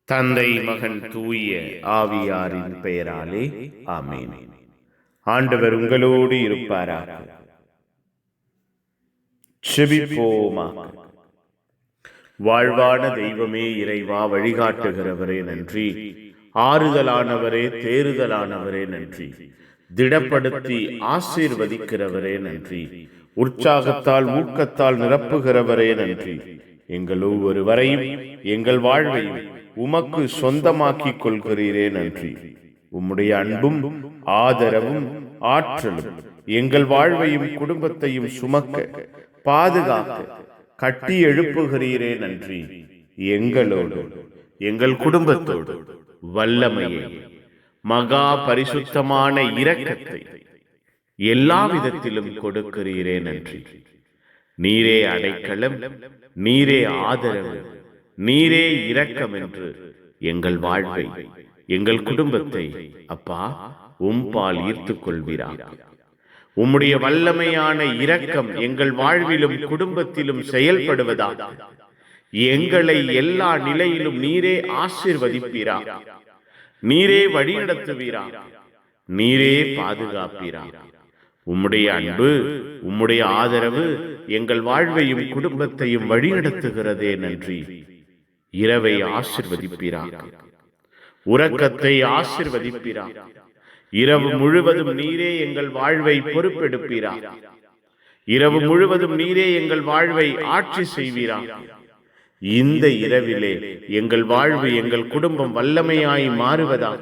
தந்தை மகன் தூய ஆவியாரின் பெயராலே ஆமென். ஆண்டவர் உங்களோடு இருப்பாராக. செபிப்போமாக. வாழ்வான தெய்வமே, இறைவா, வழிகாட்டுகிறவரே நன்றி. ஆறுதலானவரே, தேறுதலானவரே நன்றி. திடப்படுத்தி ஆசீர்வதிக்கிறவரே நன்றி. உற்சாகத்தால் ஊக்கத்தால் நிரப்புகிறவரே நன்றி. எங்கள் ஒவ்வொருவரையும் எங்கள் வாழ்வையும் உமக்கு சொந்தமாக்கிக் கொள்கிறீரே நன்றி. உம்முடைய அன்பும் ஆதரவும் ஆற்றலும் எங்கள் வாழ்வையும் குடும்பத்தையும் சுமக்க, பாதுகாக்க, கட்டி எழுப்புகிறீரே நன்றி. எங்களோடு எங்கள் குடும்பத்தோடு வல்லமையை, மகா பரிசுத்தமான இரக்கத்தை எல்லா விதத்திலும் கொடுக்கிறீரே நன்றி. நீரே அடைக்கலம், நீரே ஆதரவு, நீரே இரக்கம் என்று எங்கள் வாழ்வை, எங்கள் குடும்பத்தை அப்பா உம்பால் ஈர்த்துக் கொள்வீராக. உம்முடைய வல்லமையான இரக்கம் எங்கள் வாழ்விலும் குடும்பத்திலும் செயல்படுவதாக. எங்களை எல்லா நிலையிலும் நீரே ஆசீர்வதிப்பீராக. நீரே வழிநடத்துவீராக. நீரே பாதுகாப்பீராக. உம்முடைய அன்பு, உம்முடைய ஆதரவு எங்கள் வாழ்வையும் குடும்பத்தையும் வழிநடத்துகிறதே நன்றி. இரவை ஆசிர்வதிப்பீராக. உறக்கத்தை ஆசிர்வதிப்பீராக. இரவு முழுவதும் நீரே எங்கள் வாழ்வை பொறுப்பெடுப்பீராக. இரவு முழுவதும் நீரே எங்கள் வாழ்வை ஆட்சி செய்வீராக. இந்த இரவிலே எங்கள் வாழ்வு, எங்கள் குடும்பம் வல்லமையாய் மாறுவதாக.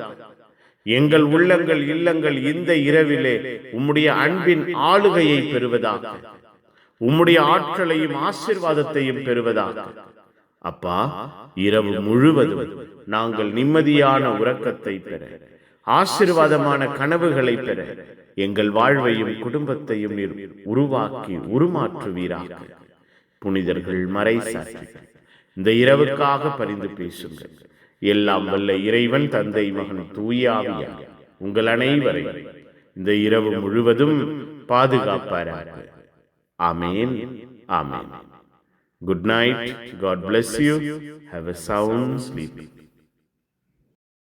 எங்கள் உள்ளங்கள், இல்லங்கள் இந்த இரவிலே உம்முடைய அன்பின் ஆளுகையை பெறுவதாக. உம்முடைய ஆற்றலையும் ஆசீர்வாதத்தையும் பெறுவதாக. அப்பா, இரவு முழுவதும் நாங்கள் நிம்மதியான உறக்கத்தை பெற, ஆசீர்வாதமான கனவுகளை பெற எங்கள் வாழ்வையும் குடும்பத்தையும் உருவாக்கி உருமாற்றுவீராக. புனிதர்கள், மறைசாட்சிகள், இந்த இரவுக்காக பரிந்து பேசுங்கள். எல்லாம் வல்ல இறைவன், தந்தை, மகன், தூய ஆவியார் உங்கள் அனைவரை இந்த இரவு முழுவதும் பாதுகாப்பாராக. ஆமென். ஆமென். Good night. God bless you. Have a sound sleep.